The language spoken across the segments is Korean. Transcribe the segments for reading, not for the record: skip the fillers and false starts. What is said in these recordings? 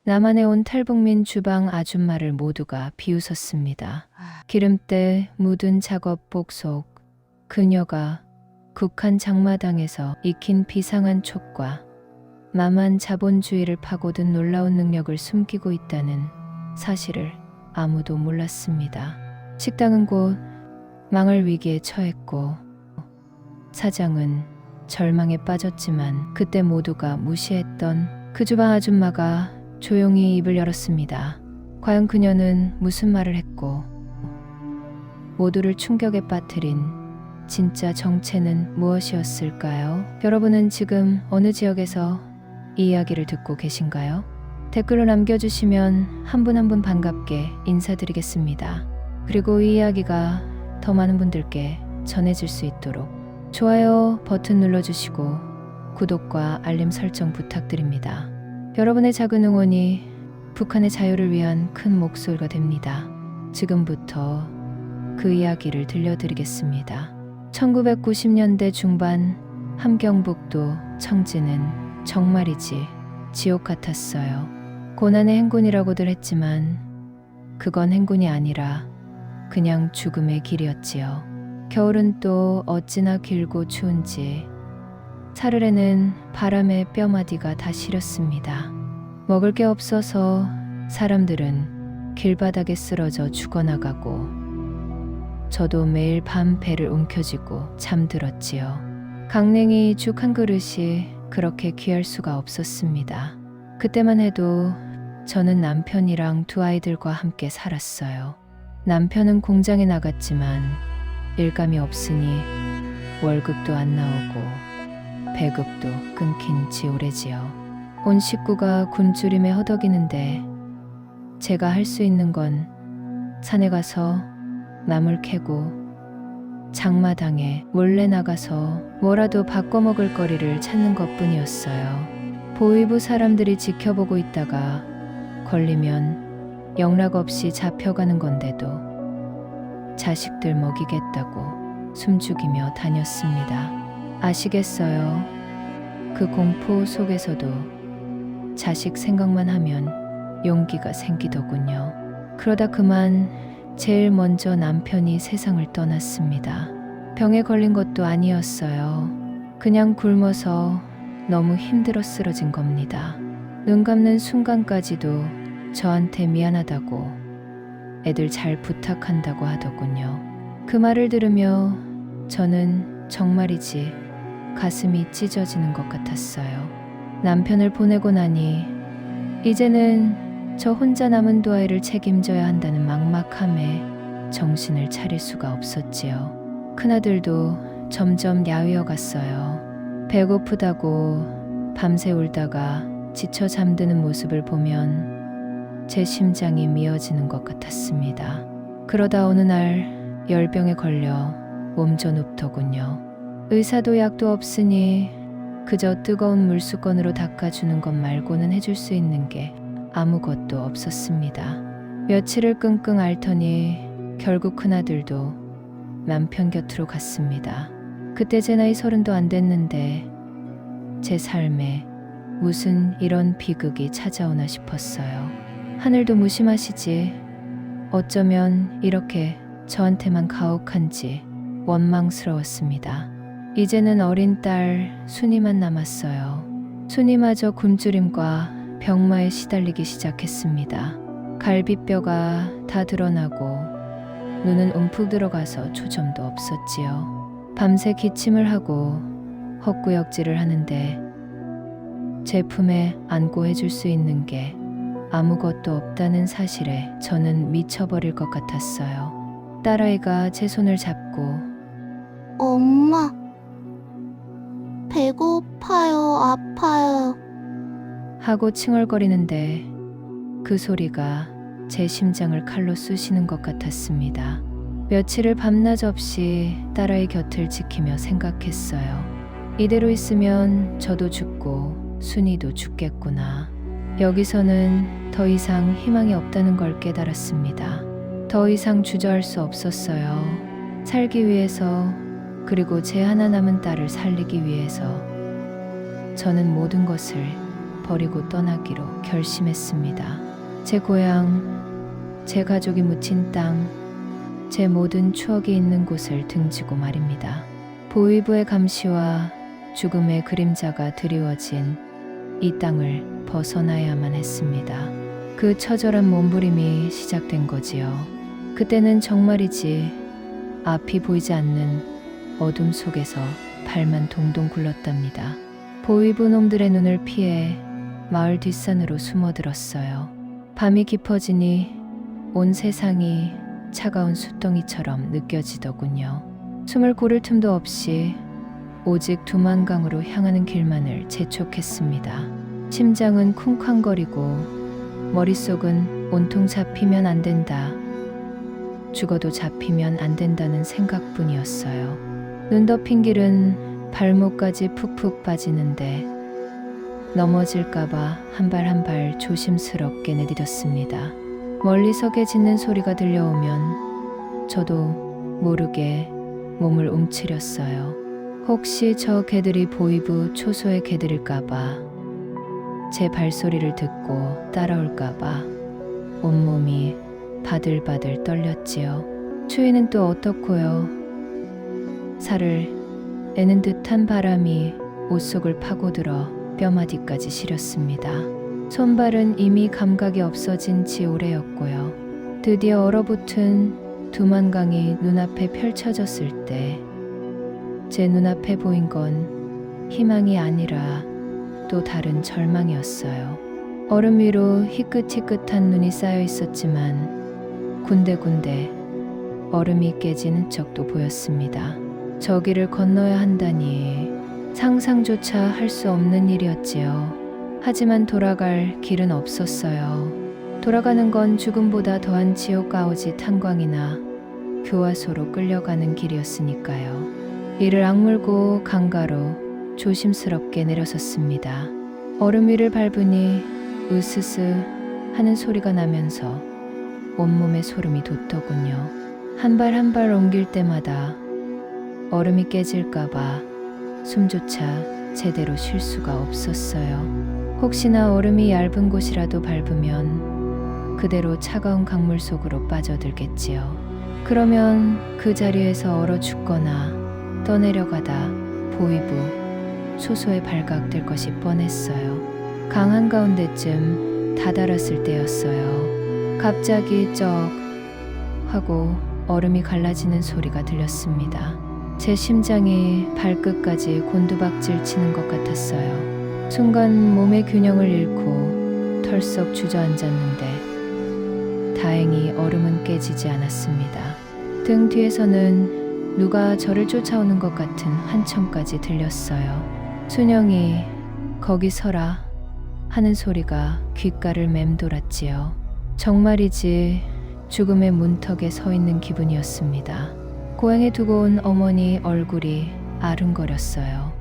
남한에 온 탈북민 주방 아줌마를 모두가 비웃었습니다. 기름때 묻은 작업복 속 그녀가 국한 장마당에서 익힌 비상한 촉과 만만 자본주의를 파고든 놀라운 능력을 숨기고 있다는 사실을 아무도 몰랐습니다. 식당은 곧 망할 위기에 처했고 사장은 절망에 빠졌지만 그때 모두가 무시했던 그 주방 아줌마가 조용히 입을 열었습니다. 과연 그녀는 무슨 말을 했고 모두를 충격에 빠뜨린 진짜 정체는 무엇이었을까요? 여러분은 지금 어느 지역에서 이 이야기를 듣고 계신가요? 댓글로 남겨주시면 한 분 한 분 반갑게 인사드리겠습니다. 그리고 이 이야기가 더 많은 분들께 전해질 수 있도록 좋아요 버튼 눌러주시고 구독과 알림 설정 부탁드립니다. 여러분의 작은 응원이 북한의 자유를 위한 큰 목소리가 됩니다. 지금부터 그 이야기를 들려드리겠습니다. 1990년대 중반 함경북도 청진은 정말이지 지옥 같았어요. 고난의 행군이라고들 했지만 그건 행군이 아니라 그냥 죽음의 길이었지요. 겨울은 또 어찌나 길고 추운지 사흘에는 바람에 뼈마디가 다 시렸습니다. 먹을 게 없어서 사람들은 길바닥에 쓰러져 죽어나가고 저도 매일 밤 배를 움켜쥐고 잠들었지요. 강냉이 죽 한 그릇이 그렇게 귀할 수가 없었습니다. 그때만 해도 저는 남편이랑 두 아이들과 함께 살았어요. 남편은 공장에 나갔지만 일감이 없으니 월급도 안 나오고 배급도 끊긴 지 오래지요. 온 식구가 굶주림에 허덕이는데 제가 할 수 있는 건 산에 가서 나물 캐고 장마당에 몰래 나가서 뭐라도 바꿔 먹을 거리를 찾는 것뿐이었어요. 보위부 사람들이 지켜보고 있다가 걸리면 영락없이 잡혀가는 건데도 자식들 먹이겠다고 숨죽이며 다녔습니다. 아시겠어요? 그 공포 속에서도 자식 생각만 하면 용기가 생기더군요. 그러다 그만 제일 먼저 남편이 세상을 떠났습니다. 병에 걸린 것도 아니었어요. 그냥 굶어서 너무 힘들어 쓰러진 겁니다. 눈 감는 순간까지도 저한테 미안하다고 애들 잘 부탁한다고 하더군요. 그 말을 들으며 저는 정말이지 가슴이 찢어지는 것 같았어요. 남편을 보내고 나니 이제는 저 혼자 남은 두 아이를 책임져야 한다는 막막함에 정신을 차릴 수가 없었지요. 큰아들도 점점 야위어 갔어요. 배고프다고 밤새 울다가 지쳐 잠드는 모습을 보면 제 심장이 미어지는 것 같았습니다. 그러다 어느 날 열병에 걸려 몸져 눕더군요. 의사도 약도 없으니 그저 뜨거운 물수건으로 닦아주는 것 말고는 해줄 수 있는 게 아무것도 없었습니다. 며칠을 끙끙 앓더니 결국 큰아들도 남편 곁으로 갔습니다. 그때 제 나이 30도 안 됐는데 제 삶에 무슨 이런 비극이 찾아오나 싶었어요. 하늘도 무심하시지 어쩌면 이렇게 저한테만 가혹한지 원망스러웠습니다. 이제는 어린 딸 순이만 남았어요. 순이마저 굶주림과 병마에 시달리기 시작했습니다. 갈비뼈가 다 드러나고 눈은 움푹 들어가서 초점도 없었지요. 밤새 기침을 하고 헛구역질을 하는데 제 품에 안고 해줄 수 있는 게 아무것도 없다는 사실에 저는 미쳐버릴 것 같았어요. 딸아이가 제 손을 잡고 엄마, 배고파요, 아파요. 하고 칭얼거리는데 그 소리가 제 심장을 칼로 쑤시는 것 같았습니다. 며칠을 밤낮 없이 딸아이 곁을 지키며 생각했어요. 이대로 있으면 저도 죽고 순이도 죽겠구나. 여기서는 더 이상 희망이 없다는 걸 깨달았습니다. 더 이상 주저할 수 없었어요. 살기 위해서 그리고 제 하나 남은 딸을 살리기 위해서 저는 모든 것을 버리고 떠나기로 결심했습니다. 제 고향, 제 가족이 묻힌 땅, 제 모든 추억이 있는 곳을 등지고 말입니다. 보위부의 감시와 죽음의 그림자가 드리워진 이 땅을 벗어나야만 했습니다. 그 처절한 몸부림이 시작된 거지요. 그때는 정말이지 앞이 보이지 않는 어둠 속에서 발만 동동 굴렀답니다. 보위부 놈들의 눈을 피해 마을 뒷산으로 숨어들었어요. 밤이 깊어지니 온 세상이 차가운 숯덩이처럼 느껴지더군요. 숨을 고를 틈도 없이 오직 두만강으로 향하는 길만을 재촉했습니다. 심장은 쿵쾅거리고 머릿속은 온통 잡히면 안 된다. 죽어도 잡히면 안 된다는 생각뿐이었어요. 눈 덮인 길은 발목까지 푹푹 빠지는데 넘어질까봐 한 발 한 발 조심스럽게 내디뎠습니다. 멀리서 개 짖는 소리가 들려오면 저도 모르게 몸을 움츠렸어요. 혹시 저 개들이 보위부 초소의 개들일까봐, 제 발소리를 듣고 따라올까봐 온몸이 바들바들 떨렸지요. 추위는 또 어떻고요. 살을 애는 듯한 바람이 옷 속을 파고들어 뼈마디까지 시렸습니다. 손발은 이미 감각이 없어진 지 오래였고요. 드디어 얼어붙은 두만강이 눈앞에 펼쳐졌을 때 제 눈앞에 보인 건 희망이 아니라 또 다른 절망이었어요. 얼음 위로 희끗희끗한 눈이 쌓여 있었지만 군데군데 얼음이 깨진 흔적도 보였습니다. 저기를 건너야 한다니 상상조차 할 수 없는 일이었지요. 하지만 돌아갈 길은 없었어요. 돌아가는 건 죽음보다 더한 지옥 아오지 탄광이나 교화소로 끌려가는 길이었으니까요. 이를 악물고 강가로 조심스럽게 내려섰습니다. 얼음 위를 밟으니 으스스 하는 소리가 나면서 온몸에 소름이 돋더군요. 한 발 한 발 옮길 때마다 얼음이 깨질까봐 숨조차 제대로 쉴 수가 없었어요. 혹시나 얼음이 얇은 곳이라도 밟으면 그대로 차가운 강물 속으로 빠져들겠지요. 그러면 그 자리에서 얼어 죽거나 떠내려가다 보위부 초소에 발각될 것이 뻔했어요. 강 한가운데쯤 다다랐을 때였어요. 갑자기 쩍 하고 얼음이 갈라지는 소리가 들렸습니다. 제 심장이 발끝까지 곤두박질 치는 것 같았어요. 순간 몸의 균형을 잃고 털썩 주저앉았는데 다행히 얼음은 깨지지 않았습니다. 등 뒤에서는 누가 저를 쫓아오는 것 같은 환청까지 들렸어요. 순영이 거기 서라 하는 소리가 귓가를 맴돌았지요. 정말이지 죽음의 문턱에 서 있는 기분이었습니다. 고향에 두고 온 어머니 얼굴이 아른거렸어요.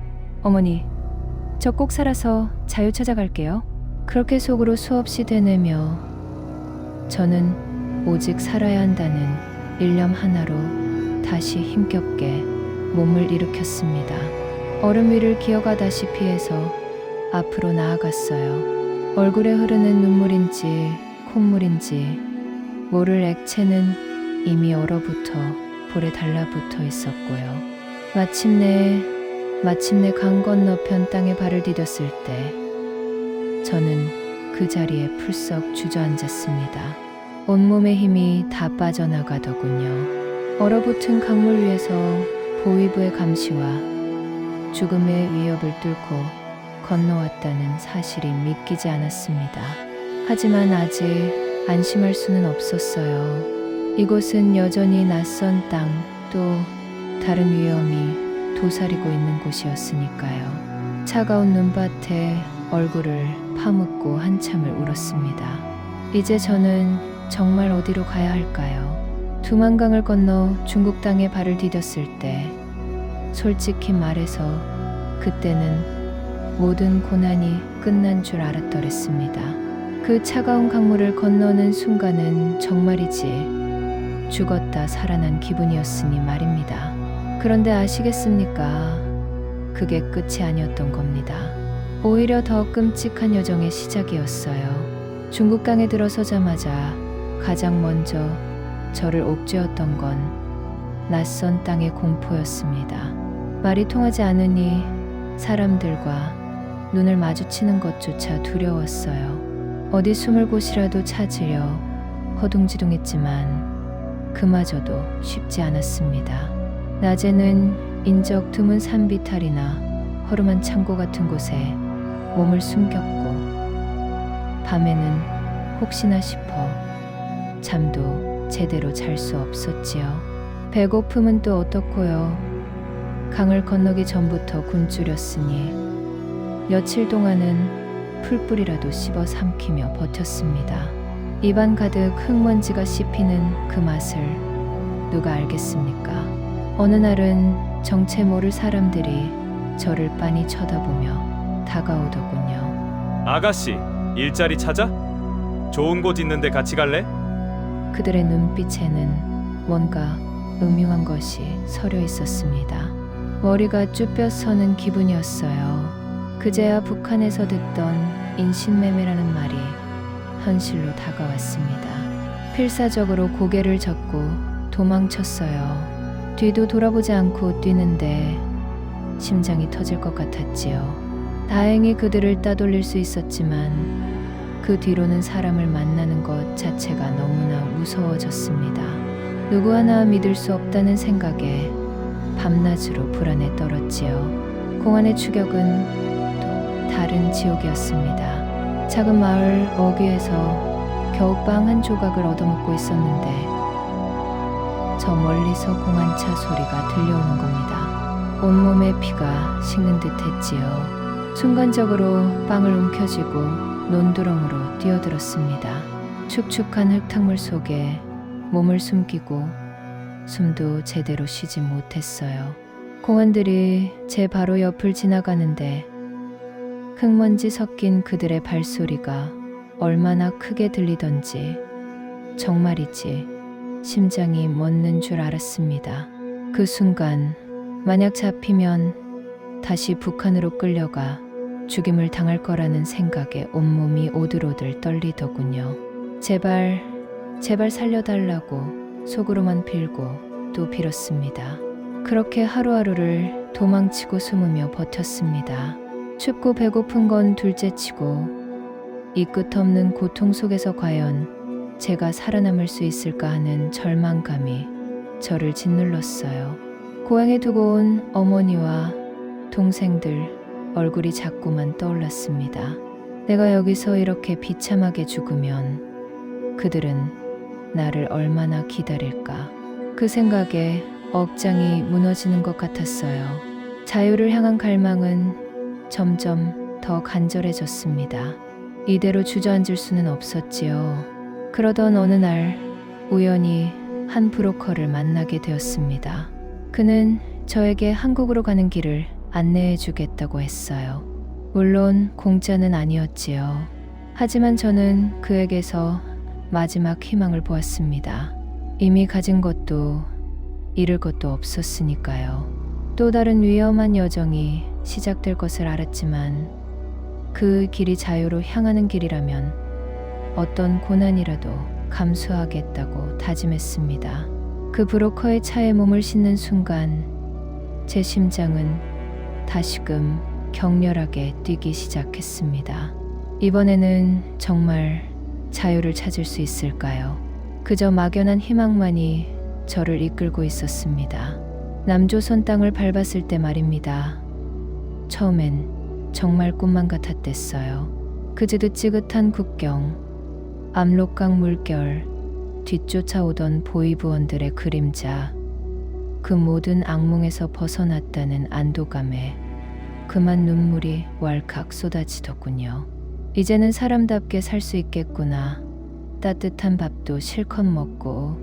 어머니, 저 꼭 살아서 자유 찾아갈게요. 그렇게 속으로 수없이 되뇌며 저는 오직 살아야 한다는 일념 하나로 다시 힘겹게 몸을 일으켰습니다. 얼음 위를 기어가다시피 해서 앞으로 나아갔어요. 얼굴에 흐르는 눈물인지 콧물인지 모를 액체는 이미 얼어붙어 볼에 달라붙어 있었고요. 마침내 강 건너편 땅에 발을 디뎠을 때 저는 그 자리에 풀썩 주저앉았습니다. 온몸의 힘이 다 빠져나가더군요. 얼어붙은 강물 위에서 보위부의 감시와 죽음의 위협을 뚫고 건너왔다는 사실이 믿기지 않았습니다. 하지만 아직 안심할 수는 없었어요. 이곳은 여전히 낯선 땅, 또 다른 위험이 도사리고 있는 곳이었으니까요. 차가운 눈밭에 얼굴을 파묻고 한참을 울었습니다. 이제 저는 정말 어디로 가야 할까요? 두만강을 건너 중국 땅에 발을 디뎠을 때 솔직히 말해서 그때는 모든 고난이 끝난 줄 알았더랬습니다. 그 차가운 강물을 건너는 순간은 정말이지 죽었다 살아난 기분이었으니 말입니다. 그런데 아시겠습니까? 그게 끝이 아니었던 겁니다. 오히려 더 끔찍한 여정의 시작이었어요. 중국강에 들어서자마자 가장 먼저 저를 옥죄었던 건 낯선 땅의 공포였습니다. 말이 통하지 않으니 사람들과 눈을 마주치는 것조차 두려웠어요. 어디 숨을 곳이라도 찾으려 허둥지둥했지만 그마저도 쉽지 않았습니다. 낮에는 인적 드문 산 비탈이나 허름한 창고 같은 곳에 몸을 숨겼고 밤에는 혹시나 싶어 잠도 제대로 잘 수 없었지요. 배고픔은 또 어떻고요. 강을 건너기 전부터 굶주렸으니 며칠 동안은 풀뿌리라도 씹어 삼키며 버텼습니다. 입안 가득 흙먼지가 씹히는 그 맛을 누가 알겠습니까? 어느 날은 정체 모를 사람들이 저를 빤히 쳐다보며 다가오더군요. 아가씨, 일자리 찾아? 좋은 곳 있는데 같이 갈래? 그들의 눈빛에는 뭔가 음흉한 것이 서려 있었습니다. 머리가 쭈뼛 서는 기분이었어요. 그제야 북한에서 듣던 인신매매라는 말이 현실로 다가왔습니다. 필사적으로 고개를 젓고 도망쳤어요. 뒤도 돌아보지 않고 뛰는데 심장이 터질 것 같았지요. 다행히 그들을 따돌릴 수 있었지만 그 뒤로는 사람을 만나는 것 자체가 너무나 무서워졌습니다. 누구 하나 믿을 수 없다는 생각에 밤낮으로 불안에 떨었지요. 공안의 추격은 또 다른 지옥이었습니다. 작은 마을 어귀에서 겨우 빵 한 조각을 얻어먹고 있었는데 저 멀리서 공안차 소리가 들려오는 겁니다. 온몸에 피가 식는 듯 했지요. 순간적으로 빵을 움켜쥐고 논두렁으로 뛰어들었습니다. 축축한 흙탕물 속에 몸을 숨기고 숨도 제대로 쉬지 못했어요. 공안들이 제 바로 옆을 지나가는데 흙먼지 섞인 그들의 발소리가 얼마나 크게 들리던지 정말이지 심장이 멎는 줄 알았습니다. 그 순간 만약 잡히면 다시 북한으로 끌려가 죽임을 당할 거라는 생각에 온몸이 오들오들 떨리더군요. 제발 살려달라고 속으로만 빌고 또 빌었습니다. 그렇게 하루하루를 도망치고 숨으며 버텼습니다. 춥고 배고픈 건 둘째치고 이 끝없는 고통 속에서 과연 제가 살아남을 수 있을까 하는 절망감이 저를 짓눌렀어요. 고향에 두고 온 어머니와 동생들 얼굴이 자꾸만 떠올랐습니다. 내가 여기서 이렇게 비참하게 죽으면 그들은 나를 얼마나 기다릴까. 그 생각에 억장이 무너지는 것 같았어요. 자유를 향한 갈망은 점점 더 간절해졌습니다. 이대로 주저앉을 수는 없었지요. 그러던 어느 날 우연히 한 브로커를 만나게 되었습니다. 그는 저에게 한국으로 가는 길을 안내해 주겠다고 했어요. 물론 공짜는 아니었지요. 하지만 저는 그에게서 마지막 희망을 보았습니다. 이미 가진 것도 잃을 것도 없었으니까요. 또 다른 위험한 여정이 시작될 것을 알았지만 그 길이 자유로 향하는 길이라면 어떤 고난이라도 감수하겠다고 다짐했습니다. 그 브로커의 차에 몸을 싣는 순간 제 심장은 다시금 격렬하게 뛰기 시작했습니다. 이번에는 정말 자유를 찾을 수 있을까요? 그저 막연한 희망만이 저를 이끌고 있었습니다. 남조선 땅을 밟았을 때 말입니다. 처음엔 정말 꿈만 같았댔어요. 그제도 지긋한 국경, 압록강 물결, 뒤쫓아오던 보이부원들의 그림자, 그 모든 악몽에서 벗어났다는 안도감에 그만 눈물이 왈칵 쏟아지더군요. 이제는 사람답게 살 수 있겠구나. 따뜻한 밥도 실컷 먹고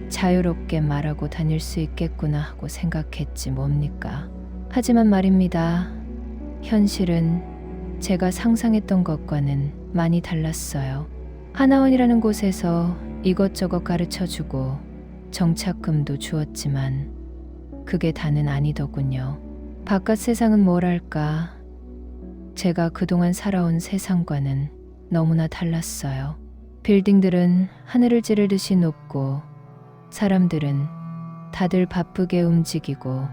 자유롭게 말하고 다닐 수 있겠구나 하고 생각했지 뭡니까. 하지만 말입니다. 현실은 제가 상상했던 것과는 많이 달랐어요. 하나원이라는 곳에서 이것저것 가르쳐주고 정착금도 주었지만 그게 다는 아니더군요. 바깥 세상은 뭐랄까 제가 그동안 살아온 세상과는 너무나 달랐어요. 빌딩들은 하늘을 찌르듯이 높고 사람들은 다들 바쁘게 움직이고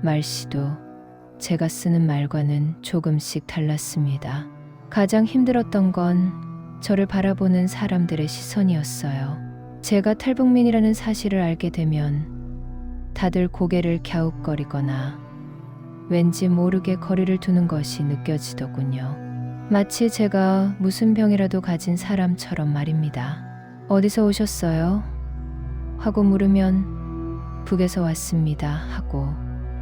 말씨도 제가 쓰는 말과는 조금씩 달랐습니다. 가장 힘들었던 건 저를 바라보는 사람들의 시선이었어요. 제가 탈북민이라는 사실을 알게 되면 다들 고개를 갸웃거리거나 왠지 모르게 거리를 두는 것이 느껴지더군요. 마치 제가 무슨 병이라도 가진 사람처럼 말입니다. 어디서 오셨어요? 하고 물으면 북에서 왔습니다 하고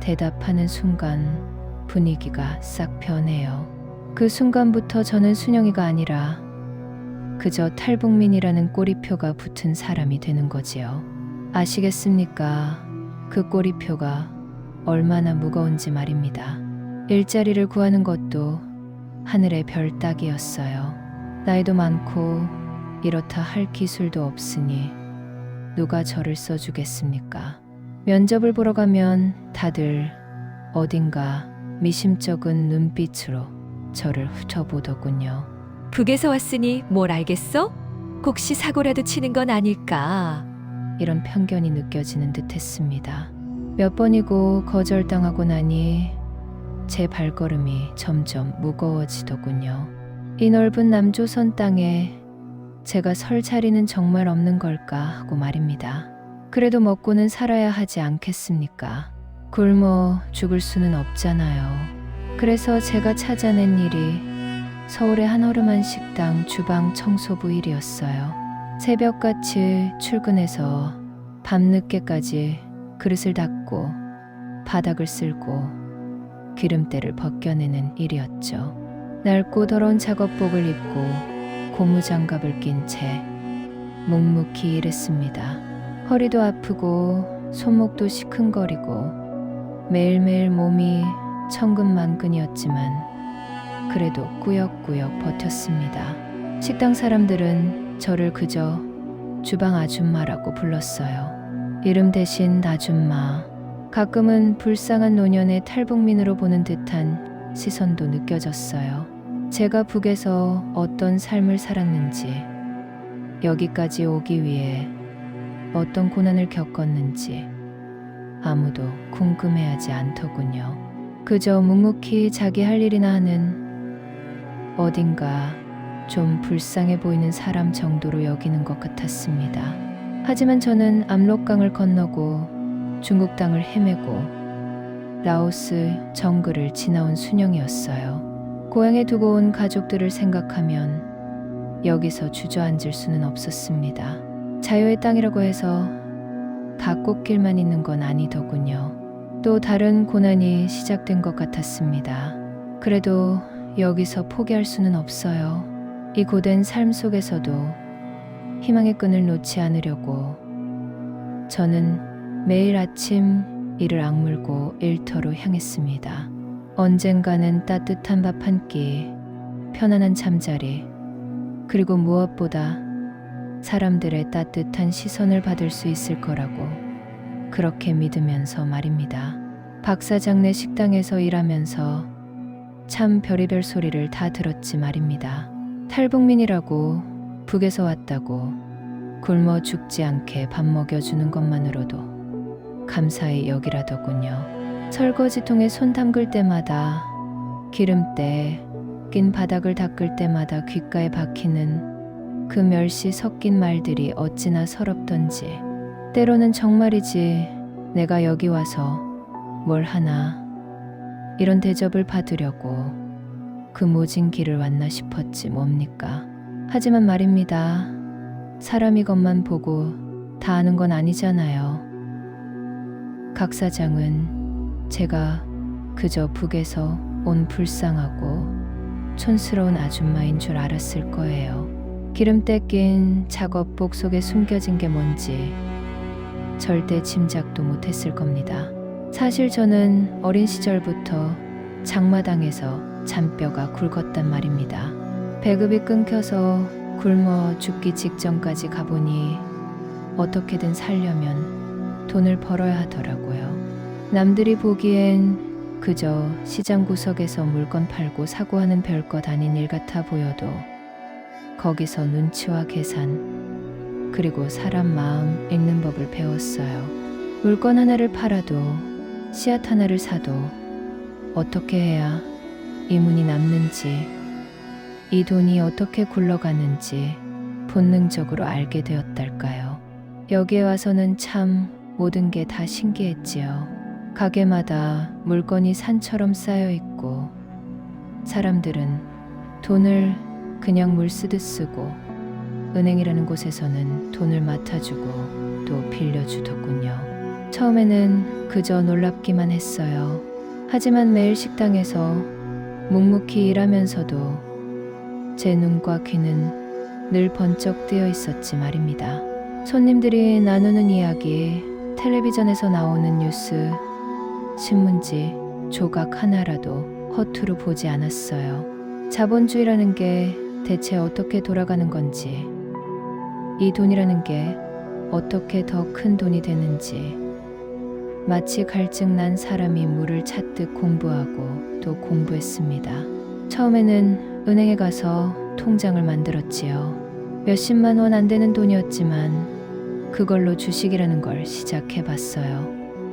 대답하는 순간 분위기가 싹 변해요. 그 순간부터 저는 순영이가 아니라 그저 탈북민이라는 꼬리표가 붙은 사람이 되는 거지요. 아시겠습니까? 그 꼬리표가 얼마나 무거운지 말입니다. 일자리를 구하는 것도 하늘의 별 따기였어요. 나이도 많고 이렇다 할 기술도 없으니 누가 저를 써주겠습니까? 면접을 보러 가면 다들 어딘가 미심쩍은 눈빛으로 저를 훑어보더군요. 북에서 왔으니 뭘 알겠어? 혹시 사고라도 치는 건 아닐까? 이런 편견이 느껴지는 듯했습니다. 몇 번이고 거절당하고 나니 제 발걸음이 점점 무거워지더군요. 이 넓은 남조선 땅에 제가 설 자리는 정말 없는 걸까 하고 말입니다. 그래도 먹고는 살아야 하지 않겠습니까? 굶어 죽을 수는 없잖아요. 그래서 제가 찾아낸 일이 서울의 한 허름한 식당 주방 청소부 일이었어요. 새벽같이 출근해서 밤늦게까지 그릇을 닦고 바닥을 쓸고 기름때를 벗겨내는 일이었죠. 낡고 더러운 작업복을 입고 고무장갑을 낀 채 묵묵히 일했습니다. 허리도 아프고 손목도 시큰거리고 매일매일 몸이 천근만근이었지만 그래도 꾸역꾸역 버텼습니다. 식당 사람들은 저를 그저 주방 아줌마라고 불렀어요. 이름 대신 아줌마. 가끔은 불쌍한 노년의 탈북민으로 보는 듯한 시선도 느껴졌어요. 제가 북에서 어떤 삶을 살았는지, 여기까지 오기 위해 어떤 고난을 겪었는지 아무도 궁금해하지 않더군요. 그저 묵묵히 자기 할 일이나 하는 어딘가 좀 불쌍해 보이는 사람 정도로 여기는 것 같았습니다. 하지만 저는 압록강을 건너고 중국 땅을 헤매고 라오스 정글을 지나온 순영이었어요. 고향에 두고 온 가족들을 생각하면 여기서 주저앉을 수는 없었습니다. 자유의 땅이라고 해서 다 꽃길만 있는 건 아니더군요. 또 다른 고난이 시작된 것 같았습니다. 그래도 여기서 포기할 수는 없어요. 이 고된 삶 속에서도 희망의 끈을 놓지 않으려고 저는 매일 아침 이를 악물고 일터로 향했습니다. 언젠가는 따뜻한 밥 한 끼, 편안한 잠자리, 그리고 무엇보다 사람들의 따뜻한 시선을 받을 수 있을 거라고 그렇게 믿으면서 말입니다. 박 사장네 식당에서 일하면서 참 별의별 소리를 다 들었지 말입니다. 탈북민이라고 북에서 왔다고 굶어 죽지 않게 밥 먹여주는 것만으로도 감사히 여기라더군요. 설거지통에 손 담글 때마다 기름때 낀 바닥을 닦을 때마다 귓가에 박히는 그 멸시 섞인 말들이 어찌나 서럽던지, 때로는 정말이지 내가 여기 와서 뭘 하나 이런 대접을 받으려고 그 모진 길을 왔나 싶었지 뭡니까. 하지만 말입니다. 사람이 것만 보고 다 아는 건 아니잖아요. 각 사장은 제가 그저 북에서 온 불쌍하고 촌스러운 아줌마인 줄 알았을 거예요. 기름때 낀 작업복 속에 숨겨진 게 뭔지 절대 짐작도 못했을 겁니다. 사실 저는 어린 시절부터 장마당에서 잔뼈가 굵었단 말입니다. 배급이 끊겨서 굶어 죽기 직전까지 가보니 어떻게든 살려면 돈을 벌어야 하더라고요. 남들이 보기엔 그저 시장 구석에서 물건 팔고 사고하는 별것 아닌 일 같아 보여도 거기서 눈치와 계산 그리고 사람 마음 읽는 법을 배웠어요. 물건 하나를 팔아도 씨앗 하나를 사도 어떻게 해야 이 문이 남는지 이 돈이 어떻게 굴러가는지 본능적으로 알게 되었달까요. 여기에 와서는 참 모든 게 다 신기했지요. 가게마다 물건이 산처럼 쌓여 있고 사람들은 돈을 그냥 물 쓰듯 쓰고 은행이라는 곳에서는 돈을 맡아주고 또 빌려주더군요. 처음에는 그저 놀랍기만 했어요. 하지만 매일 식당에서 묵묵히 일하면서도 제 눈과 귀는 늘 번쩍 뜨여 있었지 말입니다. 손님들이 나누는 이야기, 텔레비전에서 나오는 뉴스, 신문지 조각 하나라도 허투루 보지 않았어요. 자본주의라는 게 대체 어떻게 돌아가는 건지, 이 돈이라는 게 어떻게 더 큰 돈이 되는지, 마치 갈증 난 사람이 물을 찾듯 공부하고 또 공부했습니다. 처음에는 은행에 가서 통장을 만들었지요. 몇십만 원 안 되는 돈이었지만 그걸로 주식이라는 걸 시작해 봤어요.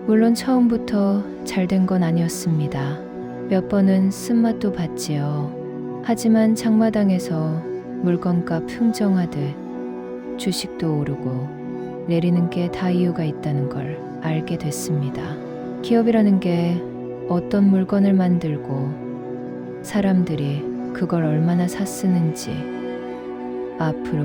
물론 처음부터 잘 된 건 아니었습니다. 몇 번은 쓴맛도 봤지요. 하지만 장마당에서 물건값 흥정하듯 주식도 오르고 내리는 게 다 이유가 있다는 걸 알게 됐습니다. 기업이라는 게 어떤 물건을 만들고 사람들이 그걸 얼마나 샀쓰는지, 앞으로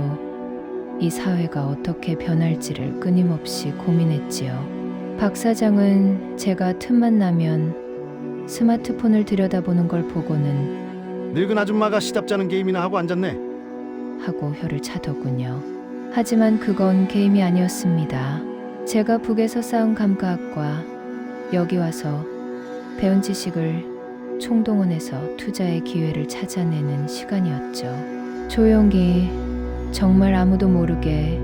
이 사회가 어떻게 변할지를 끊임없이 고민했지요. 박 사장은 제가 틈만 나면 스마트폰을 들여다보는 걸 보고는 늙은 아줌마가 시답자는 게임이나 하고 앉았네. 하고 혀를 차더군요. 하지만 그건 게임이 아니었습니다. 제가 북에서 쌓은 감각과 여기 와서 배운 지식을 총동원해서 투자의 기회를 찾아내는 시간이었죠. 조용히 정말 아무도 모르게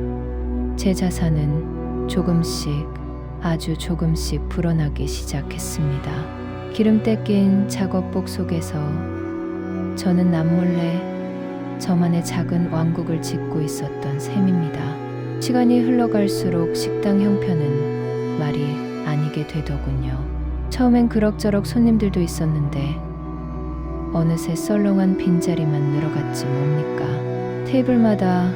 제 자산은 조금씩 아주 조금씩 불어나기 시작했습니다. 기름때 낀 작업복 속에서 저는 남몰래 저만의 작은 왕국을 짓고 있었던 셈입니다. 시간이 흘러갈수록 식당 형편은 말이 아니게 되더군요. 처음엔 그럭저럭 손님들도 있었는데 어느새 썰렁한 빈자리만 늘어갔지 뭡니까. 테이블마다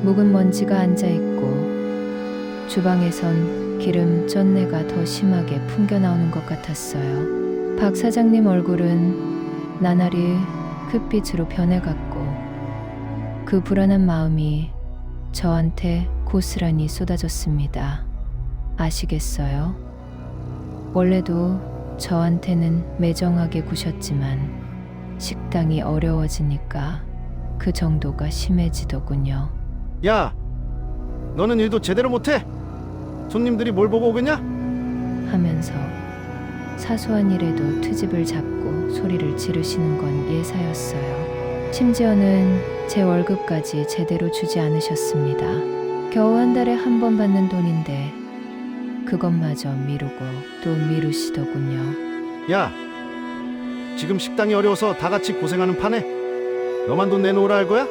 묵은 먼지가 앉아있고 주방에선 기름 쩐내가 더 심하게 풍겨나오는 것 같았어요. 박 사장님 얼굴은 나날이 흙빛으로 변해갔고 그 불안한 마음이 저한테 고스란히 쏟아졌습니다. 아시겠어요? 원래도 저한테는 매정하게 구셨지만 식당이 어려워지니까 그 정도가 심해지더군요. 야, 너는 일도 제대로 못해? 손님들이 뭘 보고 오겠냐? 하면서 사소한 일에도 트집을 잡고 소리를 지르시는 건 예사였어요. 심지어는 제 월급까지 제대로 주지 않으셨습니다. 겨우 한 달에 한 번 받는 돈인데 그것마저 미루고 또 미루시더군요. 야, 지금 식당이 어려워서 다 같이 고생하는 판에 너만 돈 내놓으라 할 거야?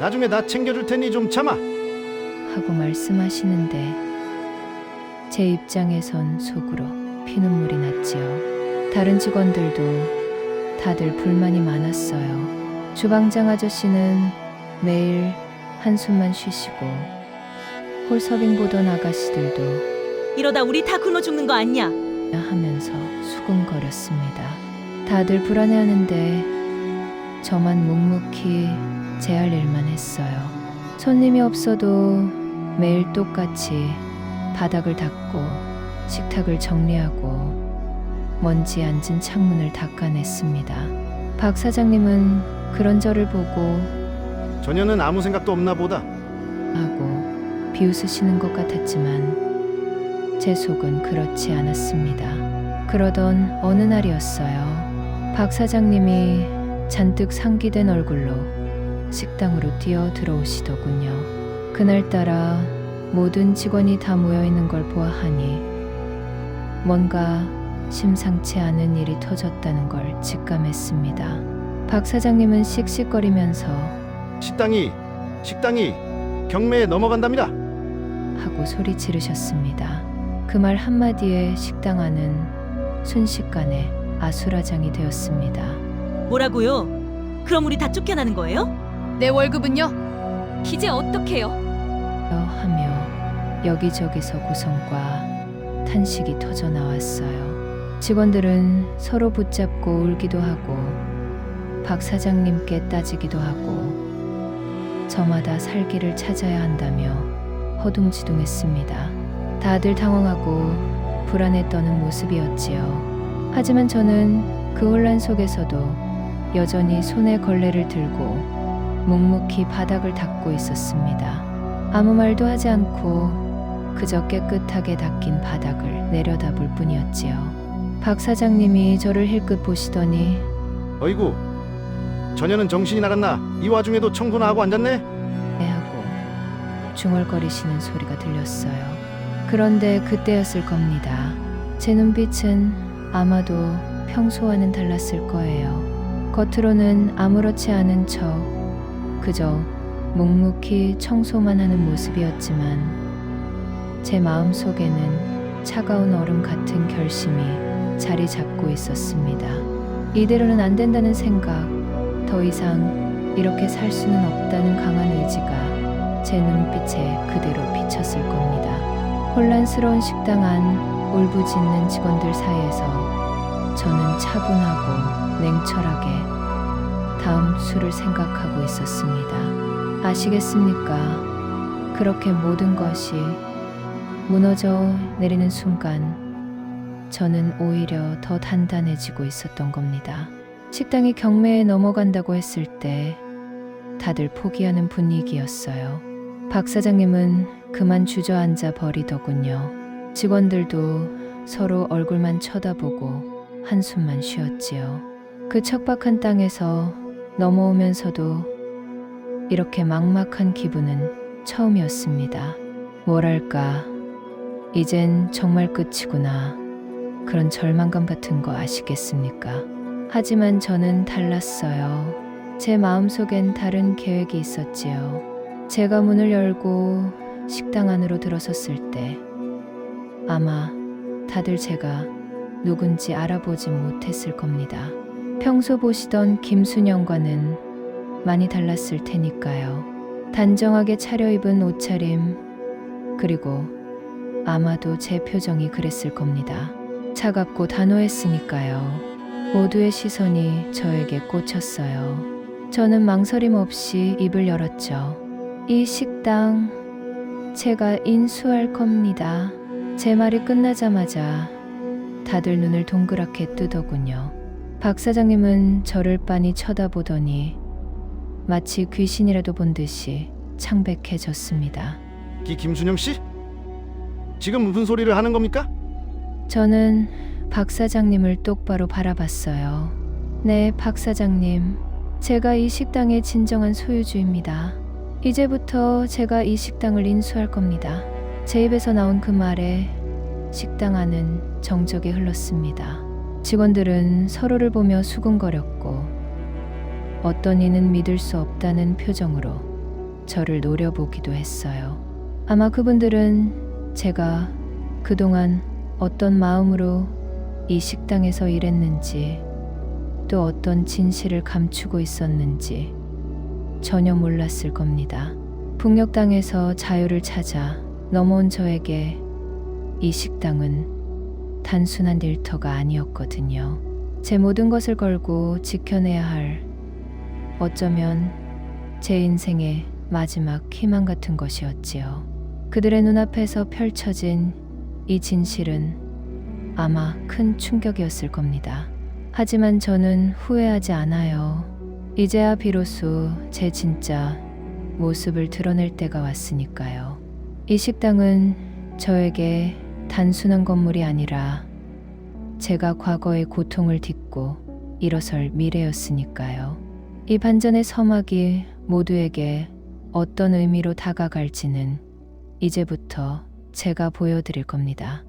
나중에 나 챙겨줄 테니 좀 참아. 하고 말씀하시는데 제 입장에선 속으로 피눈물이 났지요. 다른 직원들도 다들 불만이 많았어요. 주방장 아저씨는 매일 한숨만 쉬시고 홀서빙 보던 아가씨들도 이러다 우리 다 굶어 죽는 거 아니야? 하면서 수군거렸습니다. 다들 불안해하는데 저만 묵묵히 제 할 일만 했어요. 손님이 없어도 매일 똑같이 바닥을 닦고 식탁을 정리하고 먼지 앉은 창문을 닦아냈습니다. 박 사장님은 그런 저를 보고 전혀는 아무 생각도 없나 보다. 하고 비웃으시는 것 같았지만 제 속은 그렇지 않았습니다. 그러던 어느 날이었어요. 박 사장님이 잔뜩 상기된 얼굴로 식당으로 뛰어 들어오시더군요. 그날따라 모든 직원이 다 모여있는 걸 보아하니 뭔가 심상치 않은 일이 터졌다는 걸 직감했습니다. 박 사장님은 씩씩거리면서 식당이 경매에 넘어간답니다. 하고 소리 지르셨습니다. 그 말 한마디에 식당 안은 순식간에 아수라장이 되었습니다. 뭐라고요? 그럼 우리 다 쫓겨나는 거예요? 내 월급은요? 이제 어떡해요? 하며 여기저기서 고성과 탄식이 터져 나왔어요. 직원들은 서로 붙잡고 울기도 하고 박 사장님께 따지기도 하고 저마다 살 길을 찾아야 한다며 허둥지둥했습니다. 다들 당황하고 불안에 떠는 모습이었지요. 하지만 저는 그 혼란 속에서도 여전히 손에 걸레를 들고 묵묵히 바닥을 닦고 있었습니다. 아무 말도 하지 않고 그저 깨끗하게 닦인 바닥을 내려다볼 뿐이었지요. 박 사장님이 저를 힐끗 보시더니 어이구, 전혀는 정신이 나갔나? 이 와중에도 청소나 하고 앉았네? 하고 중얼거리시는 소리가 들렸어요. 그런데 그때였을 겁니다. 제 눈빛은 아마도 평소와는 달랐을 거예요. 겉으로는 아무렇지 않은 척 그저 묵묵히 청소만 하는 모습이었지만 제 마음속에는 차가운 얼음 같은 결심이 자리 잡고 있었습니다. 이대로는 안 된다는 생각, 더 이상 이렇게 살 수는 없다는 강한 의지가 제 눈빛에 그대로 비쳤을 겁니다. 혼란스러운 식당 안 울부짖는 직원들 사이에서 저는 차분하고 냉철하게 다음 수를 생각하고 있었습니다. 아시겠습니까? 그렇게 모든 것이 무너져 내리는 순간 저는 오히려 더 단단해지고 있었던 겁니다. 식당이 경매에 넘어간다고 했을 때 다들 포기하는 분위기였어요. 박 사장님은 그만 주저앉아 버리더군요. 직원들도 서로 얼굴만 쳐다보고 한숨만 쉬었지요. 그 척박한 땅에서 넘어오면서도 이렇게 막막한 기분은 처음이었습니다. 뭐랄까, 이젠 정말 끝이구나. 그런 절망감 같은 거 아시겠습니까? 하지만 저는 달랐어요. 제 마음속엔 다른 계획이 있었지요. 제가 문을 열고 식당 안으로 들어섰을 때 아마 다들 제가 누군지 알아보지 못했을 겁니다. 평소 보시던 김순영과는 많이 달랐을 테니까요. 단정하게 차려입은 옷차림, 그리고 아마도 제 표정이 그랬을 겁니다. 차갑고 단호했으니까요. 모두의 시선이 저에게 꽂혔어요. 저는 망설임 없이 입을 열었죠. 이 식당 제가 인수할 겁니다. 제 말이 끝나자마자 다들 눈을 동그랗게 뜨더군요. 박 사장님은 저를 빤히 쳐다보더니 마치 귀신이라도 본 듯이 창백해졌습니다. 김순영 씨? 지금 무슨 소리를 하는 겁니까? 저는 박 사장님을 똑바로 바라봤어요. 네, 박 사장님. 제가 이 식당의 진정한 소유주입니다. 이제부터 제가 이 식당을 인수할 겁니다. 제 입에서 나온 그 말에 식당 안은 정적이 흘렀습니다. 직원들은 서로를 보며 수군거렸고 어떤 이는 믿을 수 없다는 표정으로 저를 노려보기도 했어요. 아마 그분들은 제가 그동안 어떤 마음으로 이 식당에서 일했는지 또 어떤 진실을 감추고 있었는지 전혀 몰랐을 겁니다. 북녘 땅에서 자유를 찾아 넘어온 저에게 이 식당은 단순한 일터가 아니었거든요. 제 모든 것을 걸고 지켜내야 할 어쩌면 제 인생의 마지막 희망 같은 것이었지요. 그들의 눈앞에서 펼쳐진 이 진실은 아마 큰 충격이었을 겁니다. 하지만 저는 후회하지 않아요. 이제야 비로소 제 진짜 모습을 드러낼 때가 왔으니까요. 이 식당은 저에게 단순한 건물이 아니라 제가 과거의 고통을 딛고 일어설 미래였으니까요. 이 반전의 서막이 모두에게 어떤 의미로 다가갈지는 이제부터 제가 보여드릴 겁니다.